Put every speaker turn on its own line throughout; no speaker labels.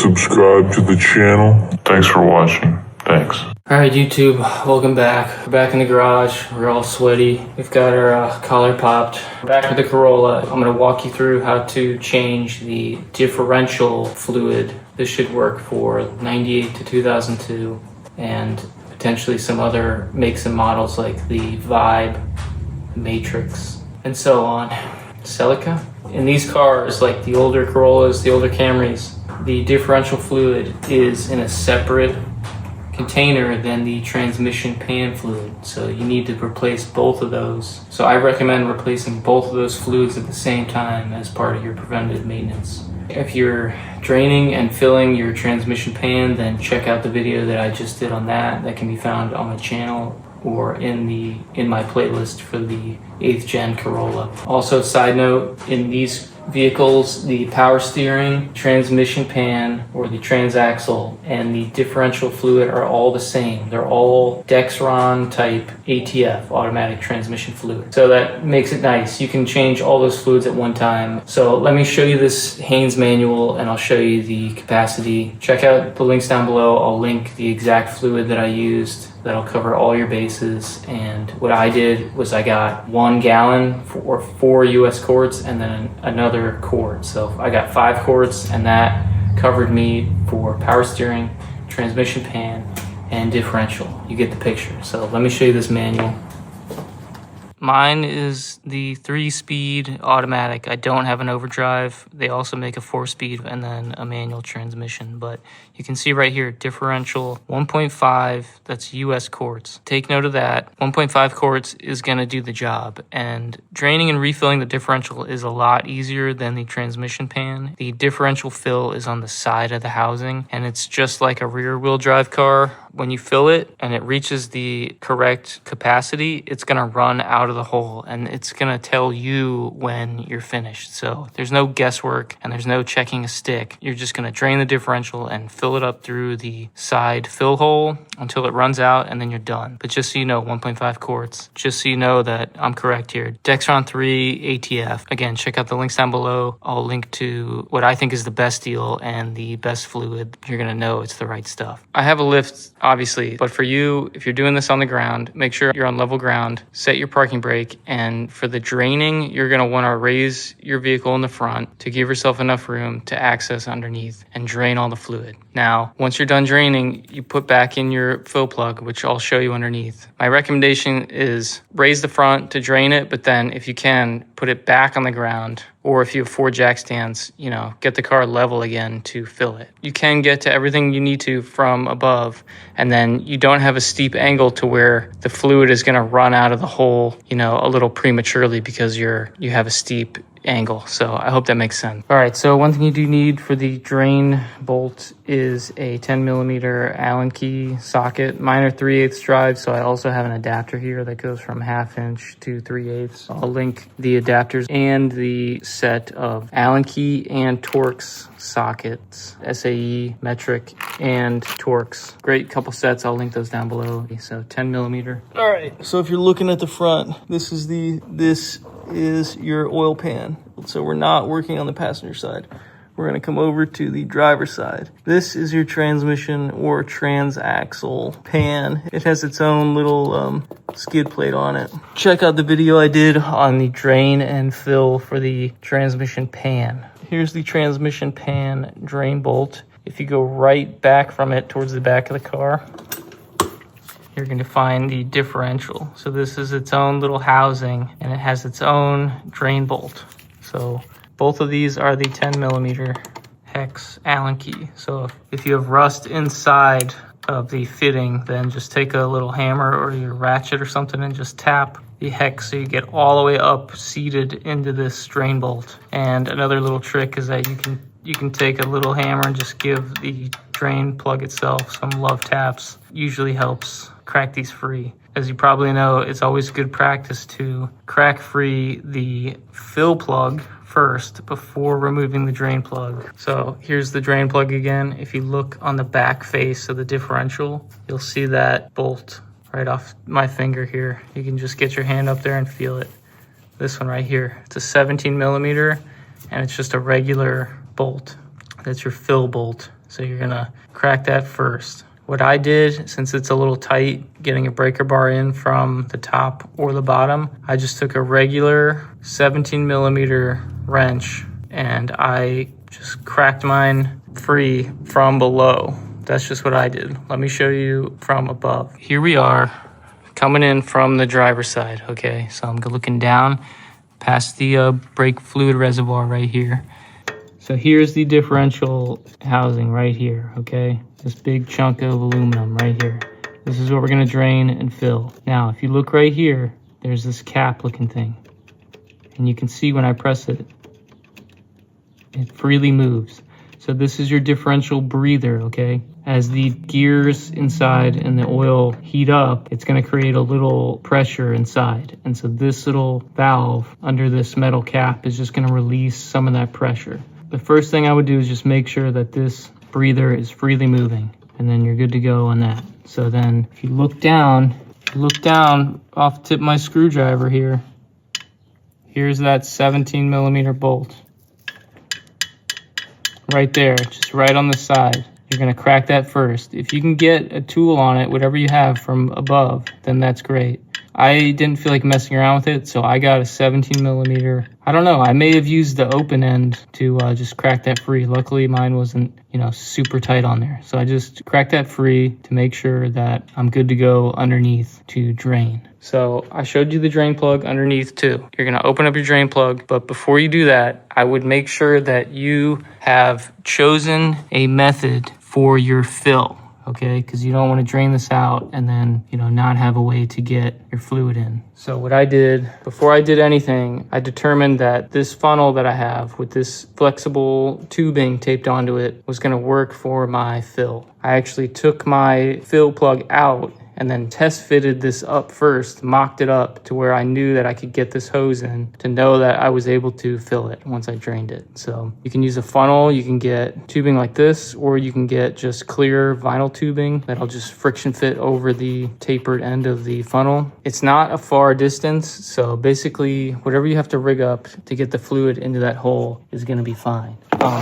subscribe to the channel. Thanks for watching. Thanks.
Alright YouTube, welcome back. We're back in the garage. We're all sweaty. We've got our collar popped. We're back with the Corolla. I'm going to walk you through how to change the differential fluid. This should work for 98 to 2002 and potentially some other makes and models like the Vibe, Matrix, and so on. Celica. In these cars, like the older Corollas, the older Camrys, the differential fluid is in a separate container than the transmission pan fluid. So you need to replace both of those. So I recommend replacing both of those fluids at the same time as part of your preventative maintenance. If you're draining and filling your transmission pan, then check out the video that I just did on that. That can be found on my channel or in my playlist for the 8th gen Corolla. Also, side note, in these vehicles, the power steering, transmission pan, or the transaxle, and the differential fluid are all the same. They're all Dexron type ATF, automatic transmission fluid. So that makes it nice. You can change all those fluids at one time. So let me show you this Haynes manual and I'll show you the capacity. Check out the links down below. I'll link the exact fluid that I used. That'll cover all your bases. And what I did was I got 1 gallon or 4 US quarts and then another quart. So I got 5 quarts and that covered me for power steering, transmission pan, and differential. You get the picture. So let me show you this manual. Mine is the 3-speed automatic. I don't have an overdrive. They also make a 4-speed and then a manual transmission. But you can see right here, differential 1.5, that's US quarts. Take note of that. 1.5 quarts is gonna do the job. And draining and refilling the differential is a lot easier than the transmission pan. The differential fill is on the side of the housing, and it's just like a rear-wheel drive car. When you fill it and it reaches the correct capacity, it's gonna run out of the hole and it's gonna tell you when you're finished. So there's no guesswork and there's no checking a stick. You're just gonna drain the differential and fill it up through the side fill hole until it runs out and then you're done. But just so you know, 1.5 quarts, just so you know that I'm correct here. Dexron 3 ATF. Again, check out the links down below. I'll link to what I think is the best deal and the best fluid. You're gonna know it's the right stuff. I have a lift, obviously, but for you, if you're doing this on the ground, make sure you're on level ground, set your parking brake, and for the draining, you're gonna wanna raise your vehicle in the front to give yourself enough room to access underneath and drain all the fluid. Now, once you're done draining, you put back in your fill plug, which I'll show you underneath. My recommendation is raise the front to drain it, but then if you can, put it back on the ground, or if you have 4 jack stands, get the car level again to fill it. You can get to everything you need to from above, and then you don't have a steep angle to where the fluid is gonna run out of the hole, a little prematurely because you have a steep angle. So I hope that makes sense. All right, so one thing you do need for the drain bolt is a 10mm Allen key socket. Mine are 3/8 drive, so I also have an adapter here that goes from 1/2 inch to 3/8. I'll link the adapters and the set of Allen key and Torx sockets, SAE, metric, and Torx. Great couple sets. I'll link those down below. So 10mm. All right, so if you're looking at the front, this is your oil pan. So we're not working on the passenger side. We're gonna come over to the driver's side. This is your transmission or transaxle pan. It has its own little skid plate on it. Check out the video I did on the drain and fill for the transmission pan. Here's the transmission pan drain bolt. If you go right back from it towards the back of the car, you're going to find the differential. So this is its own little housing and it has its own drain bolt. So both of these are the 10mm hex Allen key. So if you have rust inside of the fitting, then just take a little hammer or your ratchet or something and just tap the hex so you get all the way up seated into this drain bolt. And another little trick is that you can take a little hammer and just give the drain plug itself some love taps. Usually helps crack these free. As you probably know, it's always good practice to crack free the fill plug first before removing the drain plug. So here's the drain plug again. If you look on the back face of the differential, you'll see that bolt right off my finger here. You can just get your hand up there and feel it. This one right here, it's a 17mm and it's just a regular bolt. That's your fill bolt. So you're gonna crack that first. What I did, since it's a little tight getting a breaker bar in from the top or the bottom, I just took a regular 17 millimeter wrench and I just cracked mine free from below. That's just what I did. Let me show you from above. Here we are coming in from the driver's side, okay? So I'm looking down past the brake fluid reservoir right here. So here's the differential housing right here, okay? This big chunk of aluminum right here. This is what we're gonna drain and fill. Now, if you look right here, there's this cap looking thing. And you can see when I press it, it freely moves. So this is your differential breather, okay? As the gears inside and the oil heat up, it's gonna create a little pressure inside. And so this little valve under this metal cap is just gonna release some of that pressure. The first thing I would do is just make sure that this breather is freely moving, and then you're good to go on that. So then if you look down off the tip of my screwdriver here, here's that 17 millimeter bolt. Right there, just right on the side. You're gonna crack that first. If you can get a tool on it, whatever you have from above, then that's great. I didn't feel like messing around with it, so I got a 17 millimeter. I don't know, I may have used the open end to just crack that free. Luckily mine wasn't, super tight on there. So I just cracked that free to make sure that I'm good to go underneath to drain. So I showed you the drain plug underneath too. You're gonna open up your drain plug, but before you do that, I would make sure that you have chosen a method for your fill. Okay, because you don't want to drain this out and then, not have a way to get your fluid in. So what I did, before I did anything, I determined that this funnel that I have with this flexible tubing taped onto it was going to work for my fill. I actually took my fill plug out and then test fitted this up first, mocked it up to where I knew that I could get this hose in to know that I was able to fill it once I drained it. So you can use a funnel, you can get tubing like this, or you can get just clear vinyl tubing that'll just friction fit over the tapered end of the funnel. It's not a far distance, so basically whatever you have to rig up to get the fluid into that hole is gonna be fine.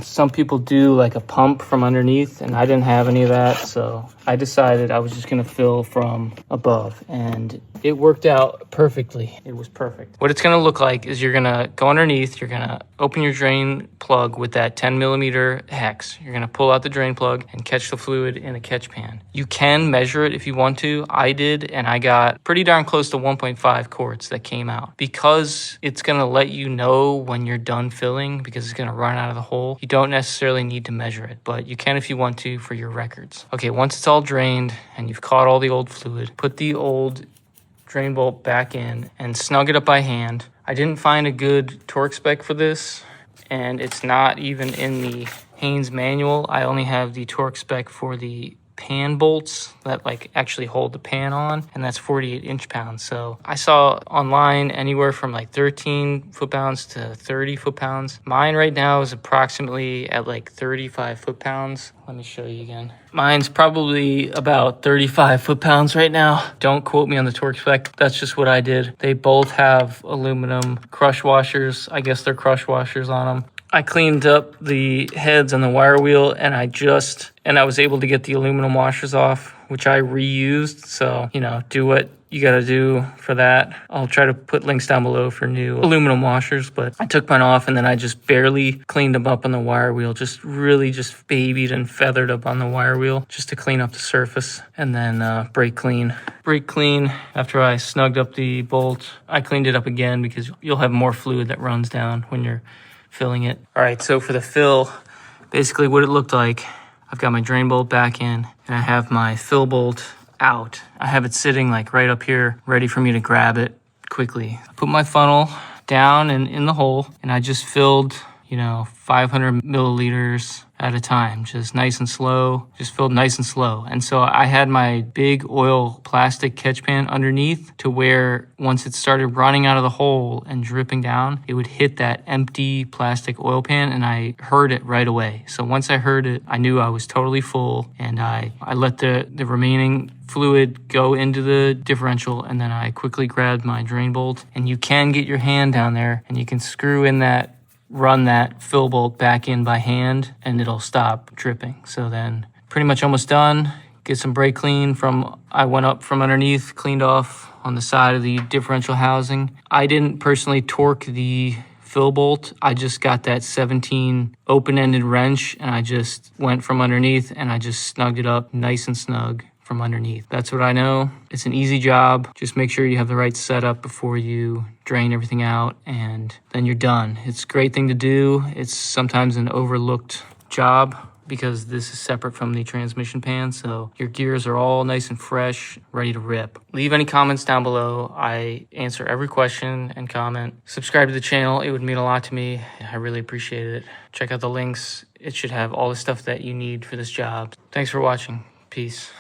Some people do like a pump from underneath, and I didn't have any of that, so I decided I was just gonna fill from above, and it worked out perfectly. It was perfect. What it's gonna look like is you're gonna go underneath, you're gonna open your drain plug with that 10 millimeter hex. You're gonna pull out the drain plug and catch the fluid in a catch pan. You can measure it if you want to. I did, and I got pretty darn close to 1.5 quarts that came out. Because it's gonna let you know when you're done filling, because it's gonna run out of the hole, you don't necessarily need to measure it, but you can if you want to for your records. Okay, once it's all drained and you've caught all the old fluid, put the old drain bolt back in and snug it up by hand. I didn't find a good torque spec for this, and it's not even in the Haynes manual. I only have the torque spec for the pan bolts that actually hold the pan on, and that's 48 inch-pounds. So I saw online anywhere from 13 foot-pounds to 30 foot-pounds. Mine right now is approximately at 35 foot-pounds. Let me show you again. Mine's probably about 35 foot-pounds right now. Don't quote me on the torque spec. That's just what I did. They both have aluminum crush washers. I guess they're crush washers on them. I cleaned up the heads on the wire wheel, and I was able to get the aluminum washers off, which I reused. So, do what you got to do for that. I'll try to put links down below for new aluminum washers, but I took mine off and then I just barely cleaned them up on the wire wheel. Just really just babied and feathered up on the wire wheel just to clean up the surface, and then brake clean. Brake clean after I snugged up the bolt. I cleaned it up again because you'll have more fluid that runs down when you're filling it. All right, so for the fill, basically what it looked like, I've got my drain bolt back in and I have my fill bolt out. I have it sitting right up here, ready for me to grab it quickly. I put my funnel down and in the hole, and I just filled, 500 milliliters at a time, just nice and slow, just filled nice and slow. And so I had my big oil plastic catch pan underneath to where once it started running out of the hole and dripping down, it would hit that empty plastic oil pan, and I heard it right away. So once I heard it, I knew I was totally full, and I let the remaining fluid go into the differential, and then I quickly grabbed my drain bolt. And you can get your hand down there and you can screw in that run that fill bolt back in by hand and it'll stop dripping. So then pretty much almost done. Get some brake clean from, I went up from underneath, cleaned off on the side of the differential housing. I didn't personally torque the fill bolt. I just got that 17 open-ended wrench and I just went from underneath and I just snugged it up nice and snug from underneath. That's what I know. It's an easy job. Just make sure you have the right setup before you drain everything out and then you're done. It's a great thing to do. It's sometimes an overlooked job because this is separate from the transmission pan, so your gears are all nice and fresh, ready to rip. Leave any comments down below. I answer every question and comment. Subscribe to the channel. It would mean a lot to me. I really appreciate it. Check out the links. It should have all the stuff that you need for this job. Thanks for watching. Peace.